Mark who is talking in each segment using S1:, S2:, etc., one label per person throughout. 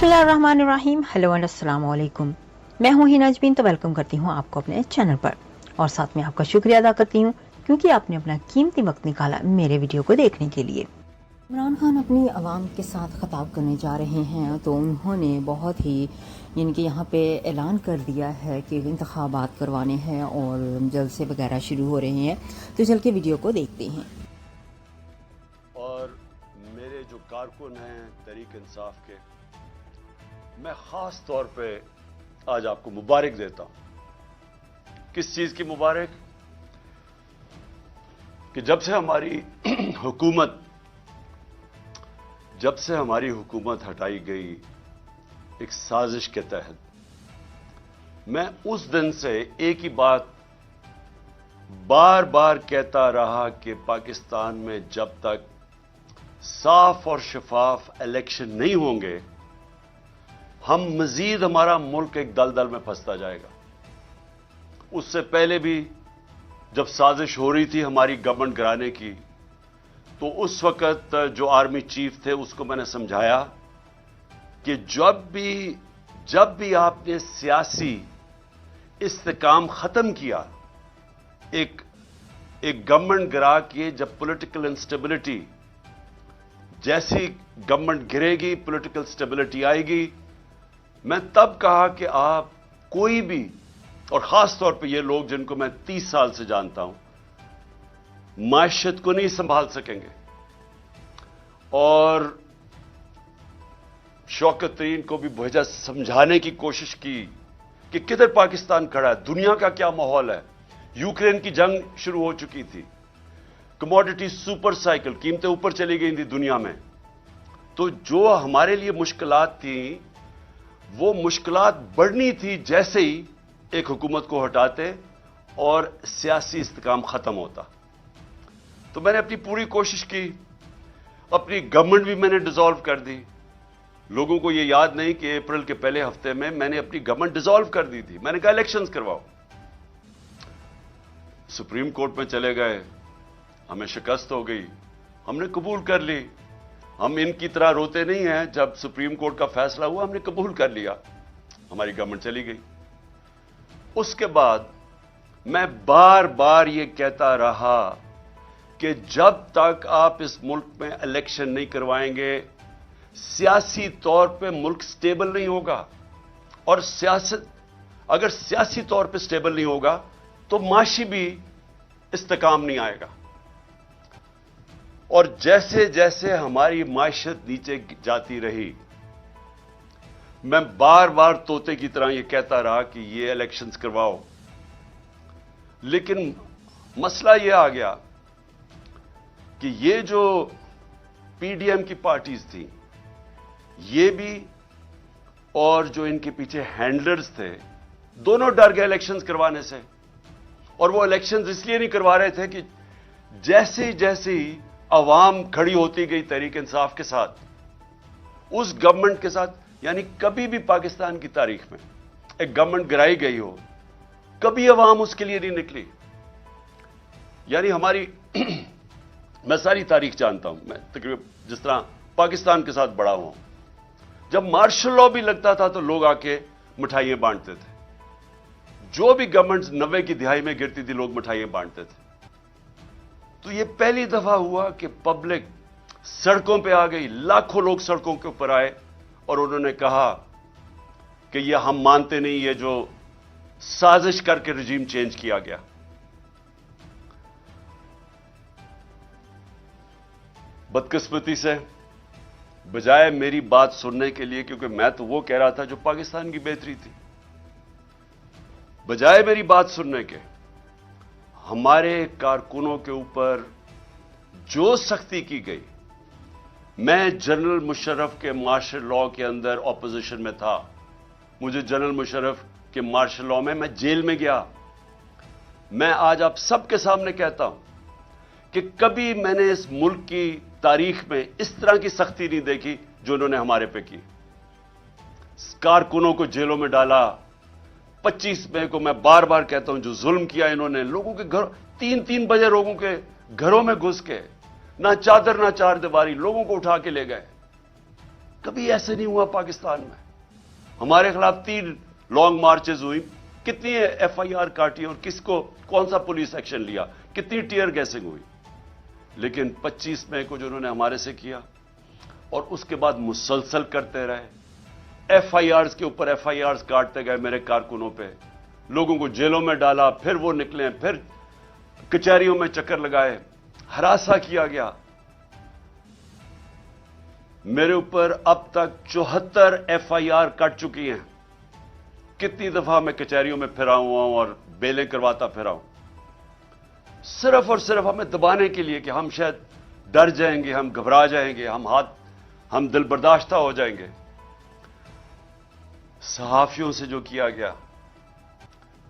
S1: बिस्मिल्लाहिर्रहमानिर्रहीम। Hello and अस्सलाम वालेकुम। मैं हूं हिना अजमीन, तो वेलकम करती हूं आपको अपने चैनल पर और साथ में आपका शुक्रिया अदा करती हूं क्योंकि आपने अपना कीमती वक्त निकाला मेरे वीडियो को देखने के लिए। इमरान खान अपनी आवाम के साथ खिताब करने जा रहे हैं तो उन्होंने बहुत ही कि यहाँ पे ऐलान कर दिया है कि इंतखाबात करवाने हैं और जलसे वगैरह शुरू हो रहे हैं, तो चल के वीडियो को देखते हैं।
S2: और मेरे जो कारकुन हैं तहरीक इंसाफ के, मैं खास तौर पे आज आपको मुबारक देता हूं। किस चीज की मुबारक? कि जब से हमारी हुकूमत हटाई गई एक साजिश के तहत, मैं उस दिन से एक ही बात बार बार कहता रहा कि पाकिस्तान में जब तक साफ और शफाफ इलेक्शन नहीं होंगे, हमारा मुल्क एक दलदल में फंसता जाएगा। उससे पहले भी जब साजिश हो रही थी हमारी गवर्नमेंट गिराने की, तो उस वक्त जो आर्मी चीफ थे उसको मैंने समझाया कि जब भी आपने सियासी इस्तेकाम खत्म किया, एक गवर्नमेंट गिरा के, जब पॉलिटिकल इंस्टेबिलिटी, जैसी गवर्नमेंट गिरेगी पॉलिटिकल स्टेबिलिटी आएगी, मैं तब कहा कि आप कोई भी, और खास तौर पे ये लोग जिनको मैं 30 साल से जानता हूं, माशियत को नहीं संभाल सकेंगे। और शौकत तरीन को भी भेजा समझाने की कोशिश की कि किधर पाकिस्तान खड़ा है, दुनिया का क्या माहौल है। यूक्रेन की जंग शुरू हो चुकी थी, कमोडिटी सुपर साइकिल, कीमतें ऊपर चली गई थी दुनिया में। तो जो हमारे लिए मुश्किलात थी, वो मुश्किलात बढ़नी थी जैसे ही एक हुकूमत को हटाते और सियासी इस्तेकाम खत्म होता। तो मैंने अपनी पूरी कोशिश की, अपनी गवर्नमेंट भी मैंने डिसॉल्व कर दी। लोगों को यह याद नहीं कि अप्रैल के पहले हफ्ते में मैंने अपनी गवर्नमेंट डिसॉल्व कर दी थी। मैंने कहा इलेक्शंस करवाओ। सुप्रीम कोर्ट में चले गए, हमें शिकस्त हो गई, हमने कबूल कर ली। हम इनकी तरह रोते नहीं हैं। जब सुप्रीम कोर्ट का फैसला हुआ हमने कबूल कर लिया, हमारी गवर्नमेंट चली गई। उसके बाद मैं बार बार यह कहता रहा कि जब तक आप इस मुल्क में इलेक्शन नहीं करवाएंगे, सियासी तौर पे मुल्क स्टेबल नहीं होगा। और अगर सियासी तौर पे स्टेबल नहीं होगा तो माशी भी इस्तेकाम नहीं आएगा। और जैसे जैसे हमारी माशियत नीचे जाती रही, मैं बार बार तोते की तरह यह कहता रहा कि ये इलेक्शंस करवाओ। लेकिन मसला यह आ गया कि ये जो पीडीएम की पार्टीज थी, ये भी और जो इनके पीछे हैंडलर्स थे, दोनों डर गए इलेक्शंस करवाने से। और वो इलेक्शंस इसलिए नहीं करवा रहे थे कि जैसे जैसे अवाम खड़ी होती गई तहरीक इंसाफ के साथ, उस गवर्नमेंट के साथ, यानी कभी भी पाकिस्तान की तारीख में एक गवर्नमेंट गिराई गई हो, कभी अवाम उसके लिए नहीं निकली। यानी हमारी मैं सारी तारीख जानता हूं, मैं तकरीबन जिस तरह पाकिस्तान के साथ बड़ा हुआ हूं, जब मार्शल लॉ भी लगता था तो लोग आके मिठाइयां बांटते थे। जो भी गवर्नमेंट 90 की दिहाई में गिरती थी, लोग मिठाइयां बांटते थे। तो यह पहली दफा हुआ कि पब्लिक सड़कों पे आ गई, लाखों लोग सड़कों के ऊपर आए और उन्होंने कहा कि यह हम मानते नहीं, यह जो साजिश करके रजीम चेंज किया गया। बदकिस्मती से बजाय मेरी बात सुनने के लिए, क्योंकि मैं तो वो कह रहा था जो पाकिस्तान की बेहतरी थी, बजाय मेरी बात सुनने के हमारे कारकुनों के ऊपर जो सख्ती की गई। मैं जनरल मुशर्रफ के मार्शल लॉ के अंदर ऑपोजिशन में था। मुझे जनरल मुशर्रफ के मार्शल लॉ में मैं जेल में गया। मैं आज आप सबके सामने कहता हूं कि कभी मैंने इस मुल्क की तारीख में इस तरह की सख्ती नहीं देखी जो उन्होंने हमारे पे की। कारकुनों को जेलों में डाला। 25 मई को मैं बार बार कहता हूं, जो जुल्म किया इन्होंने, लोगों के घर 3-3 बजे लोगों के घरों में घुस के, ना चादर ना चार दीवारी, लोगों को उठा के ले गए। कभी ऐसे नहीं हुआ पाकिस्तान में। हमारे खिलाफ 3 लॉन्ग मार्चेस हुई, कितनी एफआईआर काटी और किसको कौन सा पुलिस एक्शन लिया, कितनी टीयर गैसिंग हुई। लेकिन 25 मई को जो उन्होंने हमारे से किया और उसके बाद मुसलसल करते रहे, एफआईआर्स के ऊपर एफआईआर्स काटते गए मेरे कारकुनों पे, लोगों को जेलों में डाला, फिर वो निकले, फिर कचहरियों में चक्कर लगाए, हरासा किया गया। मेरे ऊपर अब तक 74 एफआईआर कट चुकी हैं। कितनी दफा मैं कचहरियों में फिरा हुआ हूं और बेलें करवाता फिरा हूं, सिर्फ और सिर्फ हमें दबाने के लिए कि हम शायद डर जाएंगे, हम घबरा जाएंगे, हम दिल बर्दाश्ता हो जाएंगे। सहाफियों से जो किया गया,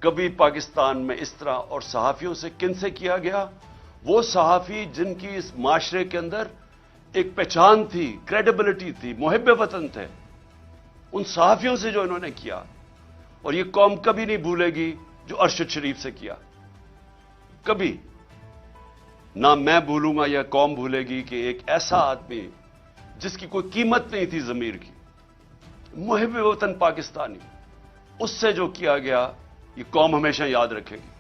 S2: कभी पाकिस्तान में इस तरह, और सहाफियों से किन से किया गया? वो सहाफी जिनकी इस माशरे के अंदर एक पहचान थी, क्रेडिबिलिटी थी, मुहिब्बे वतन थे, उन सहाफियों से जो इन्होंने किया। और ये कौम कभी नहीं भूलेगी जो अरशद शरीफ से किया, कभी ना मैं भूलूंगा, यह कौम भूलेगी कि एक ऐसा आदमी जिसकी कोई कीमत नहीं थी ज़मीर की, मुहिब्बे वतन पाकिस्तानी, उससे जो किया गया ये कौम हमेशा याद रखेगी।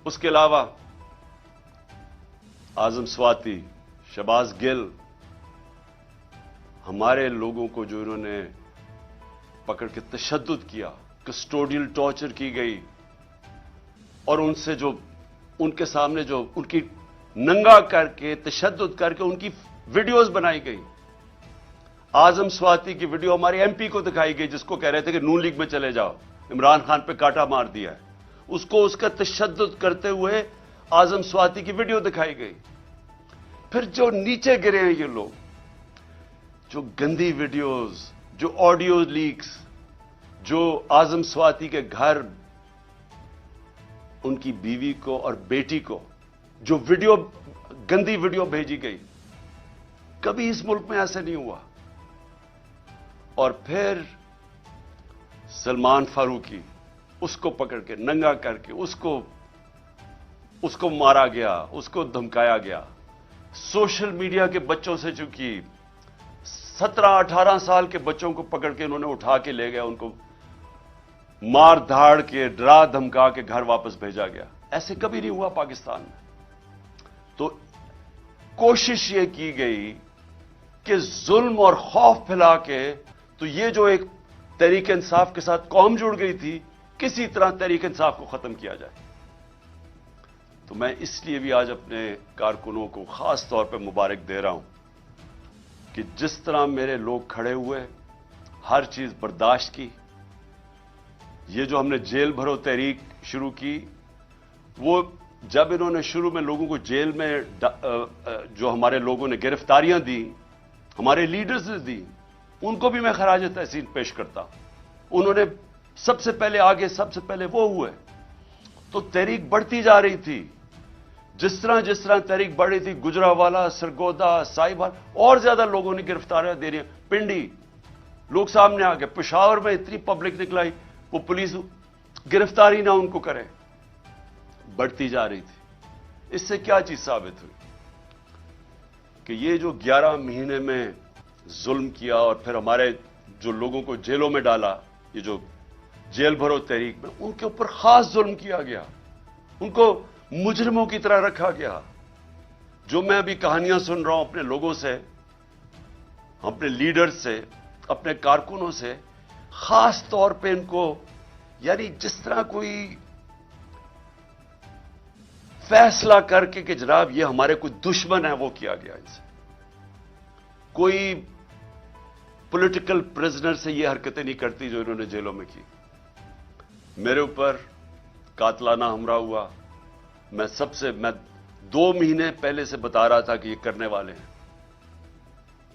S2: उसके अलावा आजम स्वाति, शहबाज गिल, हमारे लोगों को जो इन्होंने पकड़ के तशद्दुद किया, कस्टोडियल टॉर्चर की गई और उनसे जो उनके सामने जो उनकी नंगा करके तशद्दुद करके उनकी वीडियोस बनाई गई। आजम स्वाति की वीडियो हमारे एमपी को दिखाई गई, जिसको कह रहे थे कि नून लीग में चले जाओ, इमरान खान पे कांटा मार दिया है, उसको उसका तशद्दुद करते हुए आजम स्वाति की वीडियो दिखाई गई। फिर जो नीचे गिरे हैं ये लोग, जो गंदी वीडियोस, जो ऑडियो लीक्स, जो आजम स्वाति के घर उनकी बीवी को और बेटी को जो वीडियो, गंदी वीडियो भेजी गई, कभी इस मुल्क में ऐसा नहीं हुआ। और फिर सलमान फारूकी, उसको पकड़ के नंगा करके उसको मारा गया, उसको धमकाया गया। सोशल मीडिया के बच्चों से, चूंकि 17-18 साल के बच्चों को पकड़ के उन्होंने उठा के ले गया, उनको मार धाड़ के, डरा धमका के घर वापस भेजा गया। ऐसे कभी नहीं हुआ पाकिस्तान में। तो कोशिश यह की गई कि जुल्म और खौफ फैला के, तो ये जो एक तहरीक इंसाफ के साथ कौम जुड़ गई थी, किसी तरह तहरीक इंसाफ को खत्म किया जाए। तो मैं इसलिए भी आज अपने कारकुनों को खास तौर पे मुबारक दे रहा हूं कि जिस तरह मेरे लोग खड़े हुए, हर चीज बर्दाश्त की। ये जो हमने जेल भरो तहरीक शुरू की, वो जब इन्होंने शुरू में लोगों को जेल में जो हमारे लोगों ने गिरफ्तारियां दी, हमारे लीडर्स ने दी, उनको भी मैं खराज तहसीन पेश करता। उन्होंने सबसे पहले आगे, सबसे पहले वो हुए। तो तहरीक बढ़ती जा रही थी। जिस तरह तहरीक बढ़ रही थी, गुजरावाला, सरगोदा, साहिबाल, और ज्यादा लोगों ने गिरफ्तारियां दे रही, पिंडी लोग सामने आ गए। पेशावर में इतनी पब्लिक निकलाई, वो पुलिस गिरफ्तारी ना उनको करे, बढ़ती जा रही थी। इससे क्या चीज साबित हुई कि ये जो 11 महीने में जुल्म किया और फिर हमारे जो लोगों को जेलों में डाला, ये जो जेल भरो तहरीक में, उनके ऊपर खास जुल्म किया गया, उनको मुजरिमों की तरह रखा गया। जो मैं अभी कहानियां सुन रहा हूं अपने लोगों से, अपने लीडर्स से, अपने कारकुनों से, खास तौर पे इनको, यानी जिस तरह कोई फैसला करके कि जनाब ये हमारे कोई दुश्मन है, वो किया गया इनसे। कोई पॉलिटिकल प्रिजनर से ये हरकतें नहीं करती जो इन्होंने जेलों में की। मेरे ऊपर कातलाना हमला हुआ। मैं 2 महीने पहले से बता रहा था कि ये करने वाले हैं।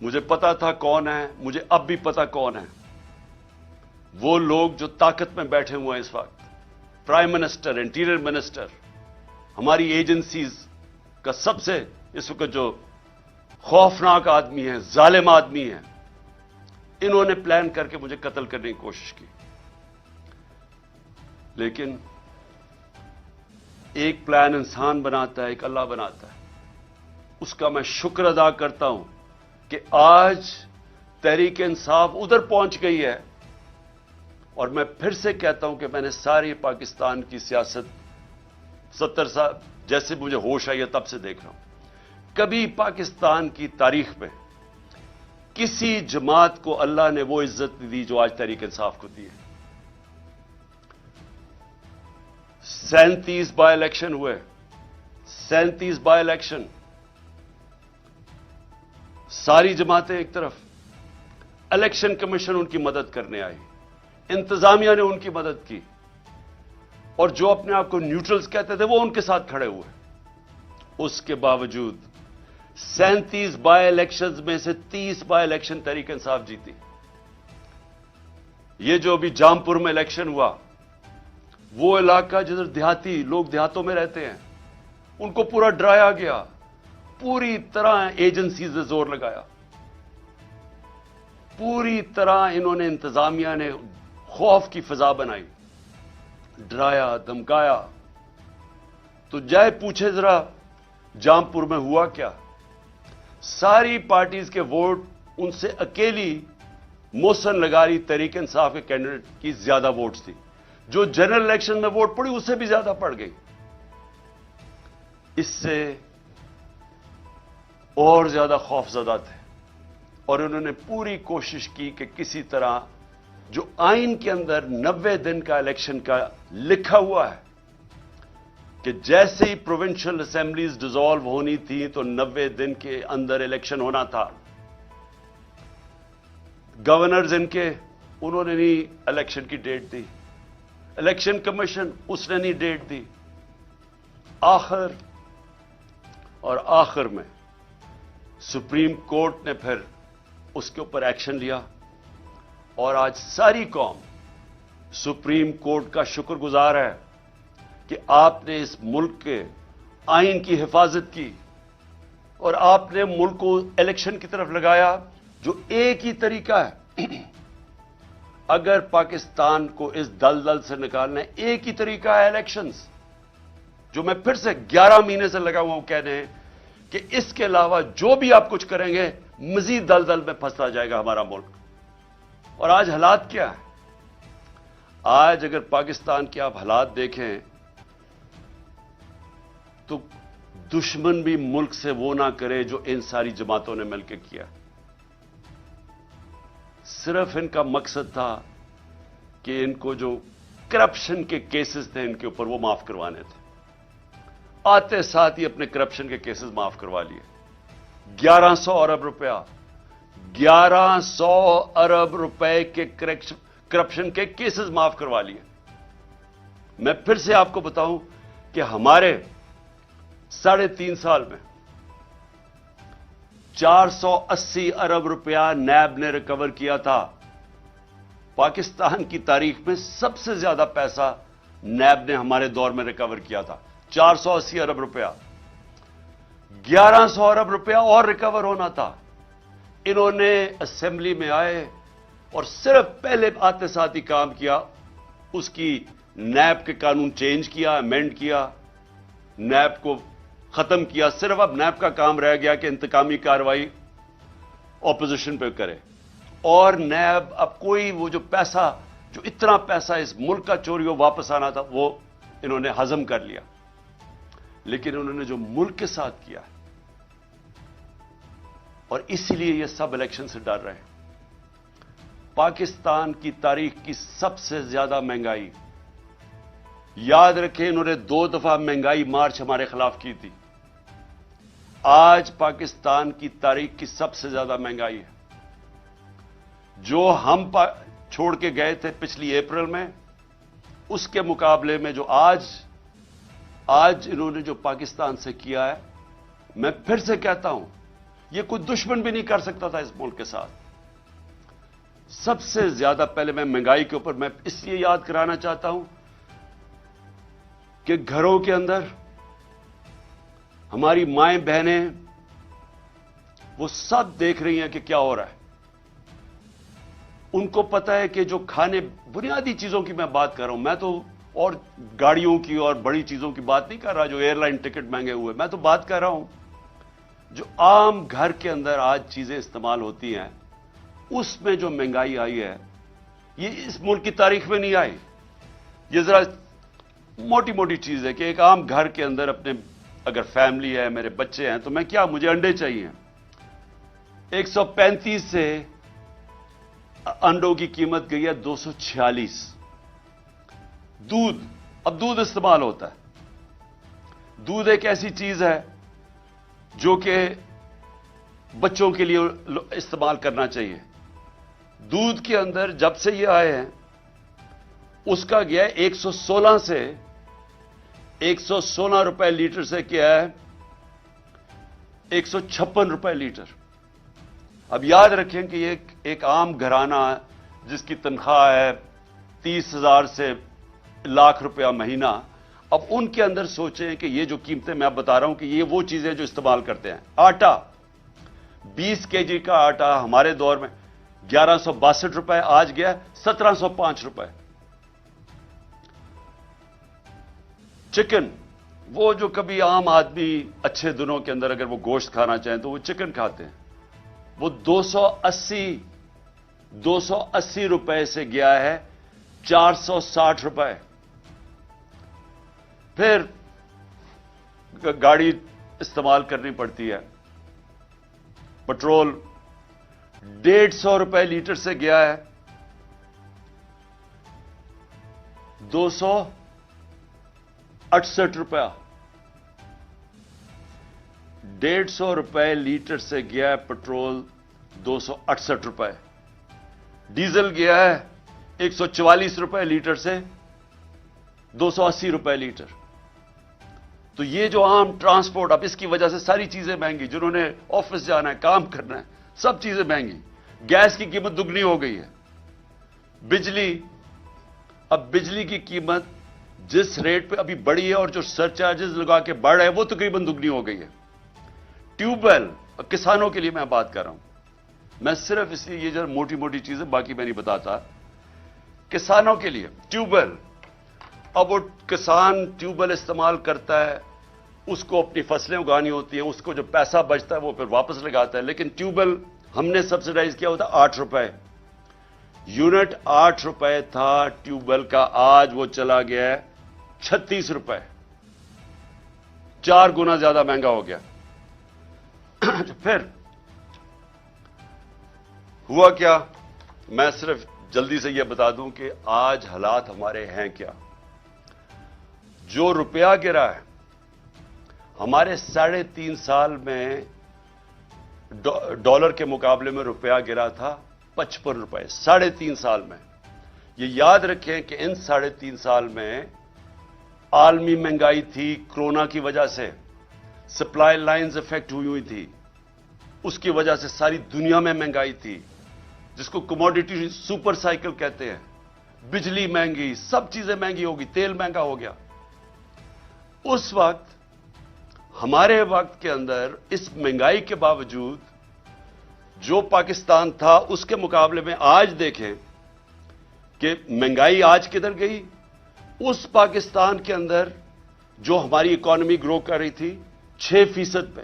S2: मुझे पता था कौन है, मुझे अब भी पता कौन है। वो लोग जो ताकत में बैठे हुए हैं इस वक्त, प्राइम मिनिस्टर, इंटीरियर मिनिस्टर, हमारी एजेंसीज का सबसे इस वक्त जो खौफनाक आदमी है, जालिम आदमी है, इन्होंने प्लान करके मुझे कत्ल करने की कोशिश की। लेकिन एक प्लान इंसान बनाता है, एक अल्लाह बनाता है। उसका मैं शुक्र अदा करता हूं कि आज तहरीक इंसाफ उधर पहुंच गई है। और मैं फिर से कहता हूं कि मैंने सारी पाकिस्तान की सियासत 70 साल जैसे मुझे होश आई है तब से देख रहा हूं। कभी पाकिस्तान की तारीख में किसी जमात को अल्लाह ने वो इज्जत नहीं दी जो आज तहरीक इंसाफ को दी है। 37 बाय इलेक्शन हुए, 37 बाय इलेक्शन, सारी जमातें एक तरफ, इलेक्शन कमीशन उनकी मदद करने आई, इंतजामिया ने उनकी मदद की, और जो अपने आप को न्यूट्रल्स कहते थे वो उनके साथ खड़े हुए। उसके बावजूद 37 बाय इलेक्शंस में से 30 बाय इलेक्शन तहरीक इंसाफ जीती। ये जो अभी जामपुर में इलेक्शन हुआ, वो इलाका जिधर देहाती लोग देहातों में रहते हैं, उनको पूरा डराया गया, पूरी तरह एजेंसी से जोर लगाया, पूरी तरह इन्होंने, इंतजामिया ने खौफ की फिजा बनाई, डराया, धमकाया। तो जाए पूछे जरा जामपुर में हुआ क्या। सारी पार्टीज के वोट उनसे अकेली मोहसन लगारी तहरीक इंसाफ के कैंडिडेट की ज्यादा वोट्स थी। जो जनरल इलेक्शन में वोट पड़ी उससे भी ज्यादा पड़ गई। इससे और ज्यादा खौफजदा थे और उन्होंने पूरी कोशिश की कि किसी तरह जो आइन के अंदर 90 दिन का इलेक्शन का लिखा हुआ है कि जैसे ही प्रोविंशियल असेंबलीज डिसॉल्व होनी थी तो 90 दिन के अंदर इलेक्शन होना था। गवर्नर्स इनके, उन्होंने नहीं इलेक्शन की डेट दी, इलेक्शन कमीशन उसने नहीं डेट दी। आखिर में सुप्रीम कोर्ट ने फिर उसके ऊपर एक्शन लिया और आज सारी कौम सुप्रीम कोर्ट का शुक्रगुजार है कि आपने इस मुल्क के आइन की हिफाजत की और आपने मुल्क को इलेक्शन की तरफ लगाया जो एक ही तरीका है। अगर पाकिस्तान को इस दलदल से निकालना है, एक ही तरीका है इलेक्शंस, जो मैं फिर से 11 महीने से लगा हुआ हूं कहने कि इसके अलावा जो भी आप कुछ करेंगे मजीद दलदल में फंसता जाएगा हमारा मुल्क। और आज हालात क्या है? आज अगर पाकिस्तान के आप हालात देखें तो दुश्मन भी मुल्क से वो ना करे जो इन सारी जमातों ने मिलकर किया। सिर्फ इनका मकसद था कि इनको जो करप्शन के केसेस थे इनके ऊपर वो माफ करवाने थे। आते साथ ही अपने करप्शन के केसेस माफ करवा लिए। 1100 अरब रुपया, 1100 अरब रुपए के करप्शन के केसेस माफ करवा लिए। मैं फिर से आपको बताऊं कि हमारे 3.5 साल में 480 अरब रुपया नैब ने रिकवर किया था। पाकिस्तान की तारीख में सबसे ज्यादा पैसा नैब ने हमारे दौर में रिकवर किया था, 480 अरब रुपया। 1100 अरब रुपया और रिकवर होना था। इन्होंने असेंबली में आए और सिर्फ पहले आते साथ ही काम किया, उसकी नैब के कानून चेंज किया, अमेंड किया, नैब को खत्म किया। सिर्फ अब नैब का काम रह गया कि इंतकामी कार्रवाई ऑपोजिशन पे करे। और नैब अब कोई वो जो पैसा, जो इतना पैसा इस मुल्क का चोरी हो वापस आना था, वो इन्होंने हजम कर लिया। लेकिन उन्होंने जो मुल्क के साथ किया और इसीलिए ये सब इलेक्शन से डर रहे हैं। पाकिस्तान की तारीख की सबसे ज्यादा महंगाई, याद रखें इन्होंने 2 दफा महंगाई मार्च हमारे खिलाफ की थी। आज पाकिस्तान की तारीख की सबसे ज्यादा महंगाई है। जो हम छोड़ के गए थे पिछली अप्रैल में, उसके मुकाबले में जो आज इन्होंने जो पाकिस्तान से किया है, मैं फिर से कहता हूं यह कोई दुश्मन भी नहीं कर सकता था इस मुल्क के साथ। सबसे ज्यादा पहले मैं महंगाई के ऊपर मैं इसलिए याद कराना चाहता हूं कि घरों के अंदर हमारी माएं बहनें वो सब देख रही हैं कि क्या हो रहा है। उनको पता है कि जो खाने, बुनियादी चीजों की मैं बात कर रहा हूं, मैं तो और गाड़ियों की और बड़ी चीजों की बात नहीं कर रहा जो एयरलाइन टिकट महंगे हुए। मैं तो बात कर रहा हूं जो आम घर के अंदर आज चीजें इस्तेमाल होती हैं उसमें जो महंगाई आई है, ये इस मुल्क की तारीख में नहीं आई। ये जरा मोटी मोटी चीज है कि एक आम घर के अंदर अपने अगर फैमिली है, मेरे बच्चे हैं, तो मैं क्या, मुझे अंडे चाहिए। 135 से अंडों की कीमत गई है 246। दूध, अब दूध इस्तेमाल होता है। दूध एक ऐसी चीज है जो कि बच्चों के लिए इस्तेमाल करना चाहिए। दूध के अंदर जब से ये आए हैं उसका गया है 116 से 116 रुपए लीटर से क्या है 156 रुपए लीटर। अब याद रखें कि ये एक आम घराना जिसकी तनख्वाह है 30,000 से लाख रुपया महीना, अब उनके अंदर सोचें कि ये जो कीमतें मैं बता रहा हूं कि ये वो चीजें जो इस्तेमाल करते हैं। आटा, 20 केजी का आटा हमारे दौर में 1162 रुपए, आज गया 1705 रुपए। चिकन, वो जो कभी आम आदमी अच्छे दिनों के अंदर अगर वो गोश्त खाना चाहें तो वो चिकन खाते हैं, वो 280 रुपए से गया है 460 रुपए। फिर गाड़ी इस्तेमाल करनी पड़ती है, पेट्रोल 150 रुपए लीटर से गया है 268 रुपया। 150 रुपए लीटर से गया है पेट्रोल 268 रुपए। डीजल गया है 144 रुपए लीटर से 280 रुपए लीटर। तो ये जो आम ट्रांसपोर्ट, अब इसकी वजह से सारी चीजें महंगी, जिन्होंने ऑफिस जाना है, काम करना है, सब चीजें महंगी। गैस की कीमत दुगनी हो गई है। बिजली, अब बिजली की कीमत जिस रेट पे अभी बढ़ी है और जो सरचार्जेस लगा के बढ़ रहे हैं वो तकरीबन दुगनी हो गई है। ट्यूबवेल, किसानों के लिए मैं बात कर रहा हूं, मैं सिर्फ इसलिए ये जरा मोटी मोटी चीजें बाकी मैं नहीं बताता। किसानों के लिए ट्यूबवेल, अब वो किसान ट्यूबवेल इस्तेमाल करता है, उसको अपनी फसलें उगानी होती हैं, उसको जो पैसा बचता है वो फिर वापस लगाता है। लेकिन ट्यूबवेल हमने सब्सिडाइज किया होता 8 रुपए यूनिट, 8 रुपए था ट्यूबवेल का, आज वो चला गया है 36 रुपए, 4 गुना ज्यादा महंगा हो गया। फिर हुआ क्या, मैं सिर्फ जल्दी से यह बता दूं कि आज हालात हमारे हैं क्या। जो रुपया गिरा है, हमारे 3.5 साल में डॉलर के मुकाबले में रुपया गिरा था 55 रुपए, 3.5 साल में। ये याद रखें कि इन 3.5 साल में आलमी महंगाई थी, कोरोना की वजह से सप्लाई लाइंस इफेक्ट हुई थी, उसकी वजह से सारी दुनिया में महंगाई थी, जिसको कमोडिटी सुपर साइकिल कहते हैं। बिजली महंगी, सब चीजें महंगी होगी, तेल महंगा हो गया। उस वक्त, हमारे वक्त के अंदर इस महंगाई के बावजूद जो पाकिस्तान था उसके मुकाबले में आज देखें कि महंगाई आज किधर गई। उस पाकिस्तान के अंदर जो हमारी इकोनॉमी ग्रो कर रही थी 6% पे,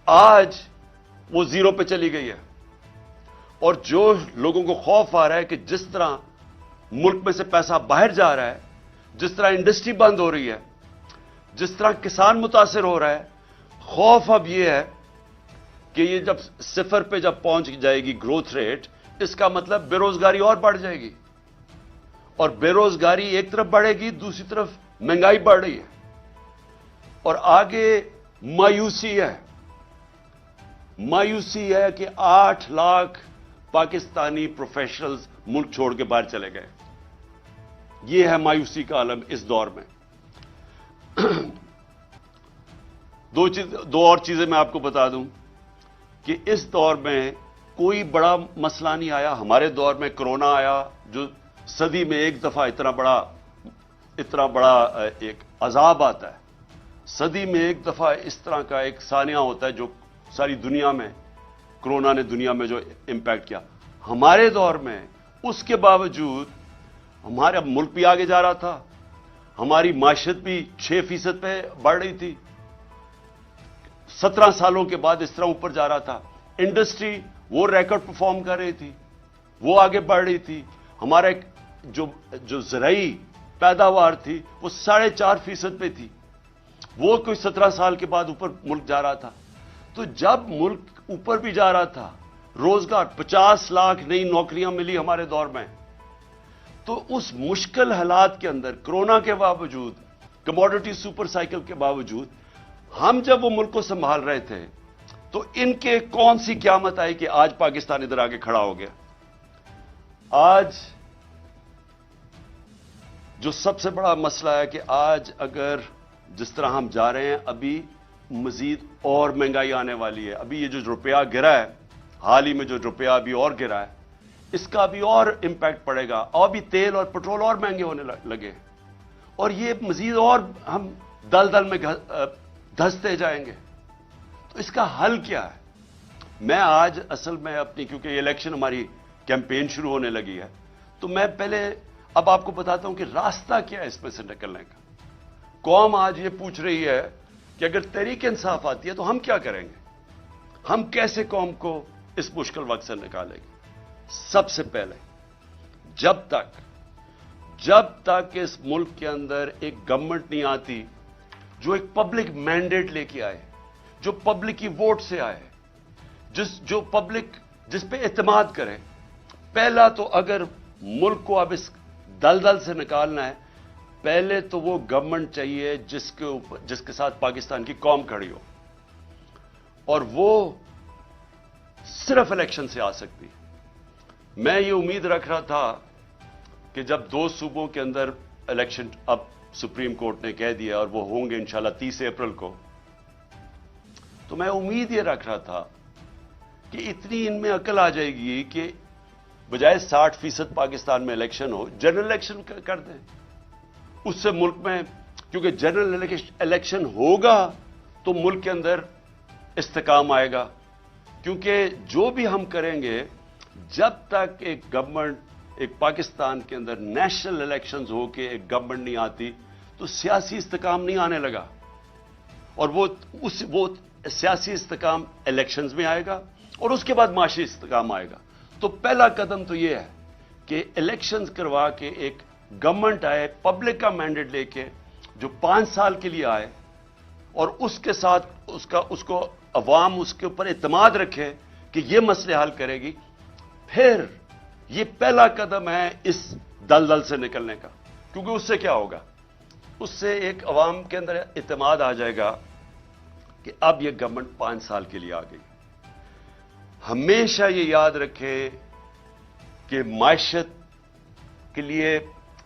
S2: आज वो 0 पे चली गई है। और जो लोगों को खौफ आ रहा है कि जिस तरह मुल्क में से पैसा बाहर जा रहा है, जिस तरह इंडस्ट्री बंद हो रही है, जिस तरह किसान मुतासिर हो रहा है, खौफ अब यह है कि ये जब 0 पे जब पहुंच जाएगी ग्रोथ रेट, इसका मतलब बेरोजगारी और बढ़ जाएगी। और बेरोजगारी एक तरफ बढ़ेगी, दूसरी तरफ महंगाई बढ़ रही है। और आगे मायूसी है कि 8 लाख पाकिस्तानी प्रोफेशनल्स मुल्क छोड़ के बाहर चले गए। यह है मायूसी का आलम इस दौर में। दो और चीजें मैं आपको बता दूं कि इस दौर में कोई बड़ा मसला नहीं आया। हमारे दौर में कोरोना आया, जो सदी में एक दफा इतना बड़ा एक अजाब आता है। सदी में एक दफा इस तरह का एक सानिया होता है जो सारी दुनिया में, कोरोना ने दुनिया में जो इंपैक्ट किया। हमारे दौर में उसके बावजूद हमारा मुल्क भी आगे जा रहा था, हमारी माशियत भी 6% पे बढ़ रही थी, 17 सालों के बाद इस तरह ऊपर जा रहा था। इंडस्ट्री वो रिकॉर्ड परफॉर्म कर रही थी, वो आगे बढ़ रही थी। हमारे जो ज़राई पैदावार थी वो 4.5% पे थी। वो कोई 17 साल के बाद ऊपर मुल्क जा रहा था। तो जब मुल्क ऊपर भी जा रहा था, रोजगार 50 लाख नई नौकरियां मिली हमारे दौर में। तो उस मुश्किल हालात के अंदर, कोरोना के बावजूद, कमोडिटी सुपर साइकिल के बावजूद, हम जब वो मुल्क को संभाल रहे थे, तो इनके कौन सी क़यामत आई कि आज पाकिस्तान इधर आके खड़ा हो गया। आज जो सबसे बड़ा मसला है कि आज अगर जिस तरह हम जा रहे हैं, अभी मजीद और महंगाई आने वाली है। अभी ये जो रुपया गिरा है, हाल ही में जो रुपया अभी और गिरा है, इसका भी और इंपैक्ट पड़ेगा। और भी तेल और पेट्रोल और महंगे होने लगे, और ये मजीद और हम दलदल में धंसते जाएंगे। तो इसका हल क्या है? मैं आज असल में अपनी, क्योंकि ये इलेक्शन हमारी कैंपेन शुरू होने लगी है, तो मैं पहले अब आपको बताता हूं कि रास्ता क्या है इसमें से निकलने का। कौम आज ये पूछ रही है कि अगर तहरीक इंसाफ आती है तो हम क्या करेंगे, हम कैसे कौम को इस मुश्किल वक्त से निकालेंगे। सबसे पहले जब तक इस मुल्क के अंदर एक गवर्नमेंट नहीं आती जो एक पब्लिक मैंडेट लेके आए, जो पब्लिक की वोट से आए, जो पब्लिक जिस पे एतमाद करे। पहला तो अगर मुल्क को अब इस दलदल से निकालना है, पहले तो वो गवर्नमेंट चाहिए जिसके साथ पाकिस्तान की कौम खड़ी हो, और वो सिर्फ इलेक्शन से आ सकती है। मैं ये उम्मीद रख रहा था कि जब 2 सूबों के अंदर इलेक्शन अब सुप्रीम कोर्ट ने कह दिया और वो होंगे इंशाल्लाह 30 अप्रैल को, तो मैं उम्मीद ये रख रहा था कि इतनी इनमें अकल आ जाएगी कि बजाय 60% पाकिस्तान में इलेक्शन हो, जनरल इलेक्शन कर दें। उससे मुल्क में, क्योंकि जनरल इलेक्शन होगा तो मुल्क के अंदर इस्तेकाम आएगा। क्योंकि जो भी हम करेंगे, जब तक एक गवर्नमेंट, एक पाकिस्तान के अंदर नेशनल इलेक्शंस हो के एक गवर्नमेंट नहीं आती, तो सियासी इस्तेकाम नहीं आने लगा। और वो सियासी इस्तेकाम इलेक्शंस में आएगा और उसके बाद माशी इस्तेकाम आएगा। तो पहला कदम तो ये है कि इलेक्शंस करवा के एक गवर्नमेंट आए, पब्लिक का मैंडेट लेके, जो 5 साल के लिए आए, और उसके साथ उसको अवाम उसके ऊपर एतमाद रखे कि ये मसले हल करेगी। फिर ये पहला कदम है इस दलदल से निकलने का। क्योंकि उससे क्या होगा, उससे एक अवाम के अंदर एतमाद आ जाएगा कि अब ये गवर्नमेंट 5 साल के लिए आ गई। हमेशा ये याद रखे कि मायशत के लिए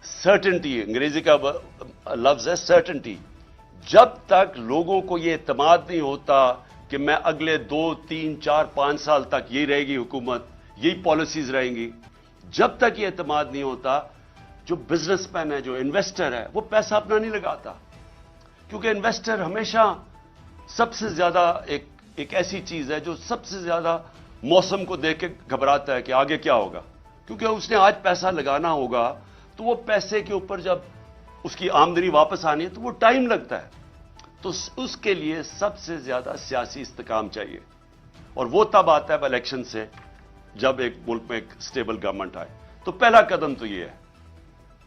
S2: सर्टेनिटी, अंग्रेजी का लफ्ज है सर्टेनिटी। जब तक लोगों को ये एतमाद नहीं होता कि मैं अगले 2, 3, 4, 5 साल तक यही रहेगी हुकूमत, यही पॉलिसीज रहेंगी, जब तक ये एतमाद नहीं होता, जो बिजनेसमैन है, जो इन्वेस्टर है, वो पैसा अपना नहीं लगाता। क्योंकि इन्वेस्टर हमेशा सबसे ज्यादा एक ऐसी चीज है जो सबसे ज्यादा मौसम को देख के घबराता है कि आगे क्या होगा। क्योंकि उसने आज पैसा लगाना होगा, तो वो पैसे के ऊपर जब उसकी आमदनी वापस आनी है तो वो टाइम लगता है। तो उसके लिए सबसे ज्यादा सियासी इस्तेकाम चाहिए, और वो तब आता है इलेक्शन से, जब एक मुल्क में एक स्टेबल गवर्नमेंट आए। तो पहला कदम तो ये है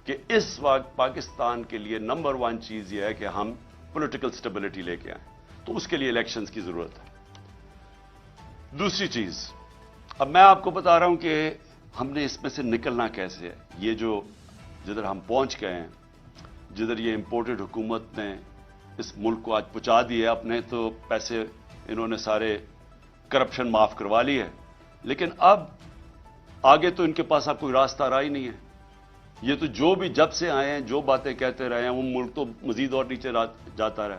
S2: कि इस वक्त पाकिस्तान के लिए नंबर 1 चीज ये है कि हम पॉलिटिकल स्टेबिलिटी लेके आए। तो उसके लिए इलेक्शंस की जरूरत है। दूसरी चीज, अब मैं आपको बता रहा हूं कि हमने इसमें से निकलना कैसे है। ये जो जिधर हम पहुंच गए हैं, जिधर ये इंपोर्टेड हुकूमत ने इस मुल्क को आज पहुंचा दिया, अपने तो पैसे इन्होंने सारे करप्शन माफ करवा ली है, लेकिन अब आगे तो इनके पास अब कोई रास्ता रहा ही नहीं है। ये तो जो भी जब से आए हैं, जो बातें कहते रहे हैं, वो मुल्क तो मजीद और नीचे जाता रहा।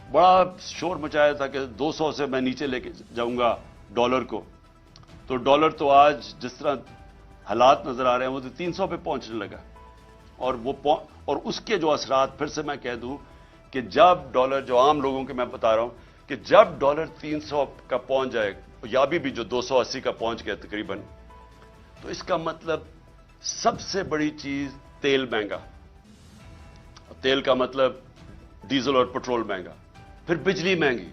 S2: बड़ा शोर मचाया था कि 200 से मैं नीचे लेके जाऊंगा डॉलर को, तो डॉलर तो आज जिस तरह हालात नजर आ रहे हैं वो तो 300 पे पहुंचने लगा। और उसके जो असरात, फिर से मैं कह दूं कि जब डॉलर, जो आम लोगों के मैं बता रहा हूं कि जब डॉलर 300 का पहुंच जाए, या भी जो 280 का पहुंच गया तकरीबन, तो इसका मतलब सबसे बड़ी चीज तेल महंगा। तेल का मतलब डीजल और पेट्रोल महंगा, फिर बिजली महंगी,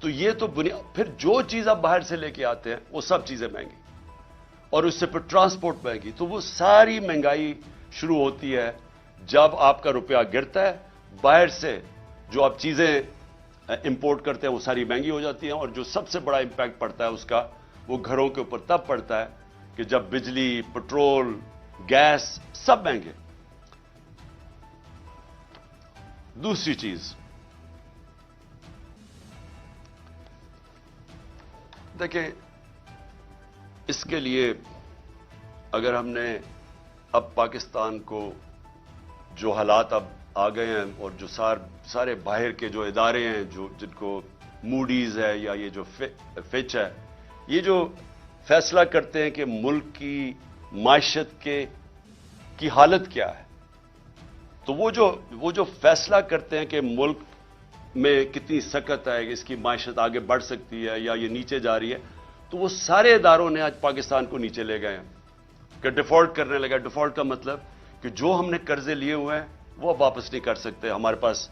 S2: تو یہ تو پھر جو چیز آپ باہر سے لے کے آتے ہیں وہ سب چیزیں مہنگی, اور اس سے پھر ٹرانسپورٹ مہنگی. تو وہ ساری مہنگائی شروع ہوتی ہے جب آپ کا روپیہ گرتا ہے. باہر سے جو آپ چیزیں امپورٹ کرتے ہیں وہ ساری مہنگی ہو جاتی ہیں, اور جو سب سے بڑا امپیکٹ پڑتا ہے اس کا وہ گھروں کے اوپر تب پڑتا ہے کہ جب بجلی, پٹرول, گیس سب مہنگے. دوسری چیز دیکھیں, اس کے لیے اگر ہم نے اب پاکستان کو جو حالات اب آ گئے ہیں, اور جو سارے باہر کے جو ادارے ہیں جن کو موڈیز ہے یا یہ جو فچ ہے, یہ جو فیصلہ کرتے ہیں کہ ملک کی معیشت کی حالت کیا ہے, تو وہ جو فیصلہ کرتے ہیں کہ ملک میں کتنی سکت ہے, اس کی معیشت آگے بڑھ سکتی ہے یا یہ نیچے جا رہی ہے, تو وہ سارے اداروں نے آج پاکستان کو نیچے لے گئے ہیں کہ ڈیفالٹ کرنے لگا. ڈیفالٹ کا مطلب کہ جو ہم نے قرضے لیے ہوئے ہیں وہ اب واپس نہیں کر سکتے, ہمارے پاس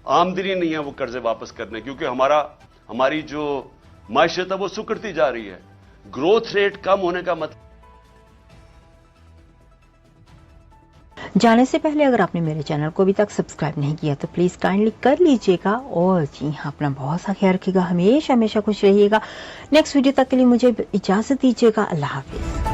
S2: آمدنی نہیں ہے وہ قرضے واپس کرنے, کیونکہ ہماری جو معیشت ہے وہ سکڑتی جا رہی ہے. گروتھ ریٹ کم ہونے کا مطلب.
S1: جانے سے پہلے اگر آپ نے میرے چینل کو ابھی تک سبسکرائب نہیں کیا تو پلیز کائنڈلی کر لیجئے گا, اور جی ہاں اپنا بہت سا خیال رکھیے گا, ہمیشہ خوش رہیے گا. نیکسٹ ویڈیو تک کے لیے مجھے اجازت دیجیے گا. اللہ حافظ.